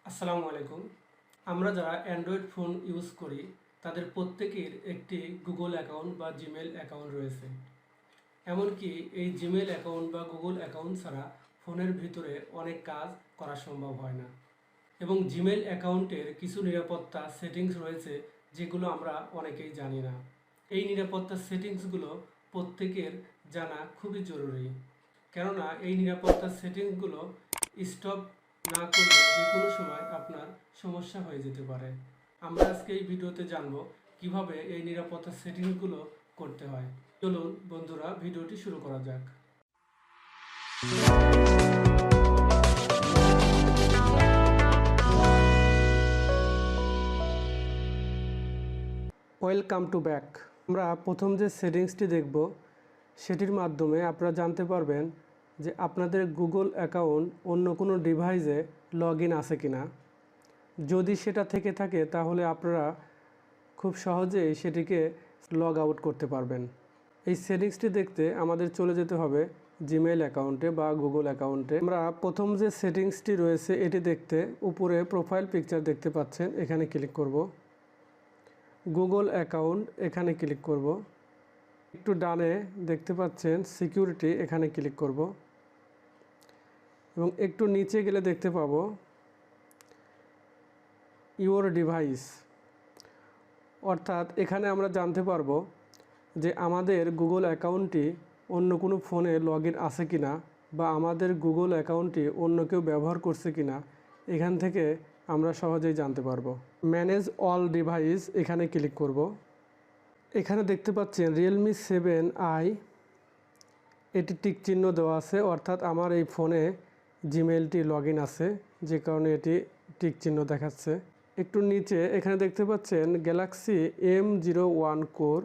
আসসালামু আলাইকুম। আমরা যারা অ্যান্ড্রয়েড ফোন ইউজ করি তাদের প্রত্যেকের একটি গুগল অ্যাকাউন্ট বা জিমেল অ্যাকাউন্ট রয়েছে। এমনকি এই জিমেল অ্যাকাউন্ট বা গুগল অ্যাকাউন্ট ছাড়া ফোনের ভিতরে অনেক কাজ করা সম্ভব হয় না। এবং জিমেল অ্যাকাউন্টের কিছু নিরাপত্তা সেটিংস রয়েছে যেগুলো আমরা অনেকেই জানি না। এই নিরাপত্তা সেটিংসগুলো প্রত্যেকের জানা খুবই জরুরি, কেননা এই নিরাপত্তা সেটিংসগুলো স্টপ না করলে যে কোনো সময় আপনার সমস্যা হয়ে যেতে পারে। আমরা আজকে এই ভিডিওতে জানব কিভাবে এই নিরাপত্তা সেটিংসগুলো করতে হয়। চলুন বন্ধুরা, ভিডিওটি শুরু করা যাক। Welcome to back. আমরা প্রথম যে সেটিংসটি দেখব সেটির মাধ্যমে আপনারা জানতে পারবেন যে আপনাদের গুগল অ্যাকাউন্ট অন্য কোনো ডিভাইসে লগ ইন আছে কিনা। যদি সেটা থেকে থাকে তাহলে আপনারা খুব সহজেই সেটিকে লগ আউট করতে পারবেন। এই সেটিংসটি দেখতে আমাদের চলে যেতে হবে জিমেইল অ্যাকাউন্টে বা গুগল অ্যাকাউন্টে। আমরা প্রথম যে সেটিংসটি রয়েছে এটি দেখতে উপরে প্রোফাইল পিকচার দেখতে পাচ্ছেন, এখানে ক্লিক করব। গুগল অ্যাকাউন্ট এখানে ক্লিক করব। একটু ডানে দেখতে পাচ্ছেন সিকিউরিটি, এখানে ক্লিক করব এবং একটু নিচে গেলে দেখতে পাবো ইওর ডিভাইস, অর্থাৎ এখানে আমরা জানতে পারবো যে আমাদের গুগল অ্যাকাউন্টটি অন্য কোনো ফোনে লগ ইন আছে কিনা বা আমাদের গুগল অ্যাকাউন্টটি অন্য কেউ ব্যবহার করছে কিনা, এখান থেকে আমরা সহজেই জানতে পারবো। ম্যানেজ অল ডিভাইস এখানে ক্লিক করব। এখানে দেখতে পাচ্ছেন রিয়েলমি 7i, এটি টিক চিহ্ন দেওয়া আছে, অর্থাৎ আমার এই ফোনে জিমেইলটি লগ ইন আছে, যে কারণে এটি টিক চিহ্ন দেখাচ্ছে। একটু নিচে এখানে দেখতে পাচ্ছেন গ্যালাক্সি M01 কোর,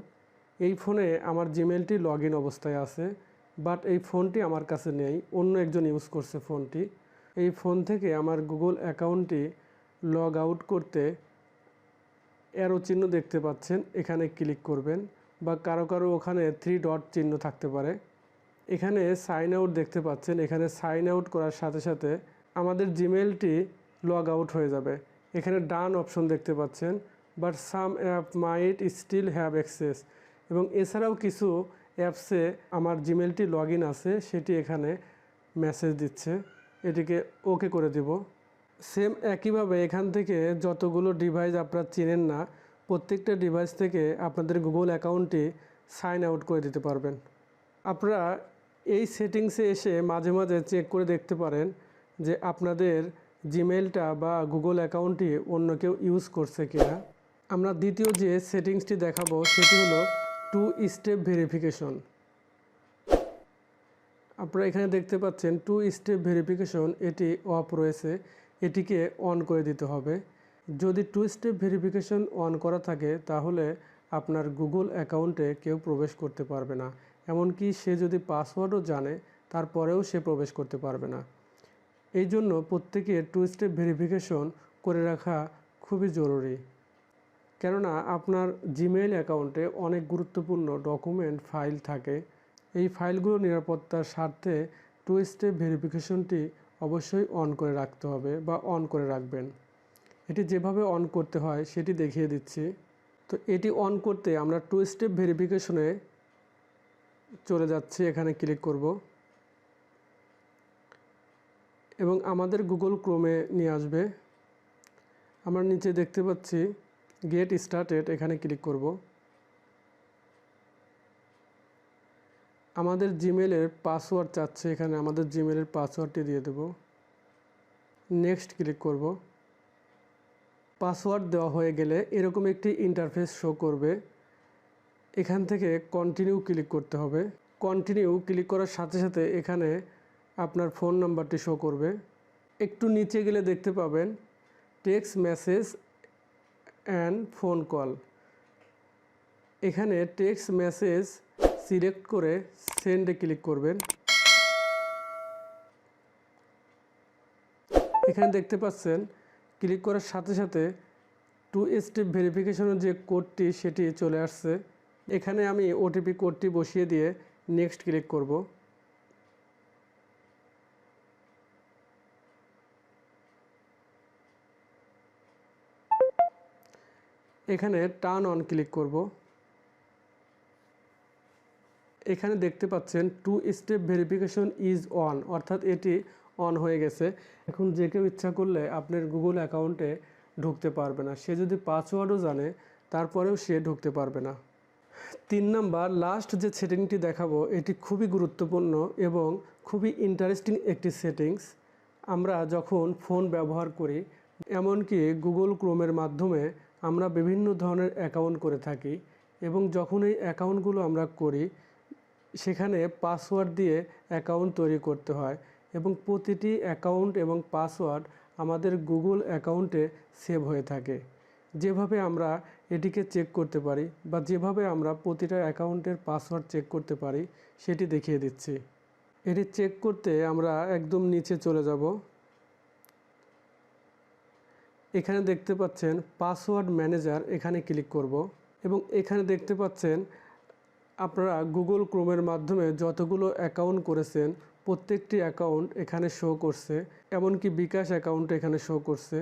এই ফোনে আমার জিমেইলটি লগ ইন অবস্থায় আছে, বাট এই ফোনটি আমার কাছে নেই, অন্য একজন ইউজ করছে ফোনটি। এই ফোন থেকে আমার গুগল অ্যাকাউন্টটি লগ আউট করতে অ্যারো চিহ্ন দেখতে পাচ্ছেন, এখানে ক্লিক করবেন, বা কারো কারো ওখানে 3 ডট চিহ্ন থাকতে পারে। এখানে সাইন আউট দেখতে পাচ্ছেন, এখানে সাইন আউট করার সাথে সাথে আমাদের জিমেইলটি লগ আউট হয়ে যাবে। এখানে ডান অপশন দেখতে পাচ্ছেন, but some app might still have access, এবং এছাড়াও কিছু অ্যাপসে আমার জিমেইলটি লগ ইন আছে, সেটি এখানে মেসেজ দিচ্ছে, এটিকে ওকে করে দিব। সেম একইভাবে এখান থেকে যতগুলো ডিভাইস আপনারা চেনেন না, প্রত্যেকটা ডিভাইস থেকে আপনাদের গুগল অ্যাকাউন্টটি সাইন আউট করে দিতে পারবেন। আপনারা এই সেটিংসে এসে মাঝে মাঝে চেক করে দেখতে পারেন যে আপনাদের জিমেইলটা বা গুগল অ্যাকাউন্টটি অন্য কেউ ইউজ করছে কিনা। আমরা দ্বিতীয় যে সেটিংসটি দেখাবো সেটি হলো 2 স্টেপ ভেরিফিকেশন। আপনারা এখানে দেখতে পাচ্ছেন 2 স্টেপ ভেরিফিকেশন, এটি অফ রয়েছে, এটিকে অন করে দিতে হবে। যদি 2 স্টেপ ভেরিফিকেশন অন করা থাকে তাহলে আপনার গুগল অ্যাকাউন্টে কেউ প্রবেশ করতে পারবে না, এমনকি সে যদি পাসওয়ার্ডও জানে তারপরেও সে প্রবেশ করতে পারবে না। এই জন্য প্রত্যেকের 2 স্টেপ ভেরিফিকেশন করে রাখা খুবই জরুরি, কেননা আপনার জিমেইল অ্যাকাউন্টে অনেক গুরুত্বপূর্ণ ডকুমেন্ট ফাইল থাকে। এই ফাইলগুলো নিরাপত্তার স্বার্থে 2 স্টেপ ভেরিফিকেশনটি অবশ্যই অন করে রাখতে হবে বা অন করে রাখবেন। এটি যেভাবে অন করতে হয় সেটি দেখিয়ে দিচ্ছি। তো এটি অন করতে আমরা 2 স্টেপ ভেরিফিকেশনে চলে যাচ্ছি, এখানে ক্লিক করব এবং আমাদের গুগল ক্রোমে নিয়ে আসবে। আমরা নিচে দেখতে পাচ্ছি গেট স্টার্টেড, এখানে ক্লিক করব। আমাদের জিমেলের পাসওয়ার্ড চাচ্ছে, এখানে আমাদের জিমেলের পাসওয়ার্ডটি দিয়ে দেব। নেক্সট ক্লিক করব। পাসওয়ার্ড দেওয়া হয়ে গেলে এরকম একটি ইন্টারফেস শো করবে, এখান থেকে কন্টিনিউ ক্লিক করতে হবে। কন্টিনিউ ক্লিক করার সাথে সাথে এখানে আপনার ফোন নাম্বারটি শো করবে। একটু নিচে গেলে দেখতে পাবেন text message and phone call, এখানে টেক্সট মেসেজ সিলেক্ট করে সেন্ডে ক্লিক করবেন। এখানে দেখতে পাচ্ছেন ক্লিক করার সাথে সাথে 2 স্টেপ ভেরিফিকেশনের যে কোডটি সেটি চলে আসছে। এখানে আমি ওটিপি কোডটি বসিয়ে দিয়ে নেক্সট ক্লিক করব। এখানে টার্ন অন ক্লিক করব। এখানে দেখতে পাচ্ছেন 2 স্টেপ ভেরিফিকেশন ইজ অন, অর্থাৎ এটি অন হয়ে গেছে। এখন যে কেউ ইচ্ছা করলে আপনার গুগল অ্যাকাউন্টে ঢুকতে পারবে না। সে যদি পাসওয়ার্ডও জানে তারপরেও সে ঢুকতে পারবে না। 3 নাম্বার লাস্ট যে সেটিংটি দেখাবো এটি খুবই গুরুত্বপূর্ণ এবং খুবই ইন্টারেস্টিং একটি সেটিংস। আমরা যখন ফোন ব্যবহার করি, এমনকি গুগল ক্রোমের মাধ্যমে আমরা বিভিন্ন ধরনের অ্যাকাউন্ট করে থাকি, এবং যখন এই অ্যাকাউন্টগুলো আমরা করি সেখানে পাসওয়ার্ড দিয়ে অ্যাকাউন্ট তৈরি করতে হয়, এবং প্রতিটি অ্যাকাউন্ট এবং পাসওয়ার্ড আমাদের গুগল অ্যাকাউন্টে সেভ হয়ে থাকে। যেভাবে আমরা এটিকে চেক করতে পারি বা যেভাবে আমরা প্রতিটা অ্যাকাউন্টের পাসওয়ার্ড চেক করতে পারি সেটি দেখিয়ে দিচ্ছি। এটি চেক করতে আমরা একদম নিচে চলে যাব। এখানে দেখতে পাচ্ছেন পাসওয়ার্ড ম্যানেজার, এখানে ক্লিক করব এবং এখানে দেখতে পাচ্ছেন আপনারা গুগল ক্রোমের মাধ্যমে যতগুলো অ্যাকাউন্ট করেছেন প্রত্যেকটি অ্যাকাউন্ট এখানে শো করছে, এমনকি বিকাশ অ্যাকাউন্ট এখানে শো করছে।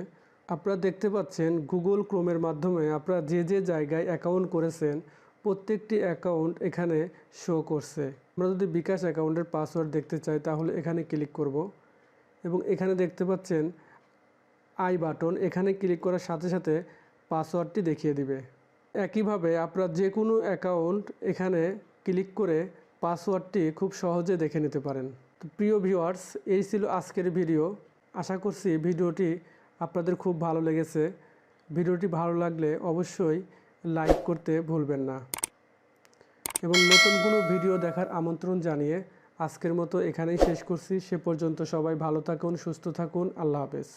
আপনারা দেখতে পাচ্ছেন গুগল ক্রোমের মাধ্যমে আপনারা যে যে জায়গায় অ্যাকাউন্ট করেছেন প্রত্যেকটি অ্যাকাউন্ট এখানে শো করছে। আমরা যদি বিকাশ অ্যাকাউন্টের পাসওয়ার্ড দেখতে চাই তাহলে এখানে ক্লিক করব এবং এখানে দেখতে পাচ্ছেন আই বাটন, এখানে ক্লিক করার সাথে সাথে পাসওয়ার্ডটি দেখিয়ে দিবে। একইভাবে আপনারা যে কোনো অ্যাকাউন্ট এখানে ক্লিক করে পাসওয়ার্ডটি খুব সহজে দেখে নিতে পারেন। তো প্রিয় ভিউয়ার্স, এই ছিল আজকের ভিডিও। আশা করছি ভিডিওটি আপনাদের খুব ভালো লেগেছে। ভিডিওটি ভালো লাগলে অবশ্যই লাইক করতে ভুলবেন না, এবং নতুন কোনো ভিডিও দেখার আমন্ত্রণ জানিয়ে আজকের মতো এখানেই শেষ করছি। সে পর্যন্ত সবাই ভালো থাকুন, সুস্থ থাকুন। আল্লাহ হাফেজ।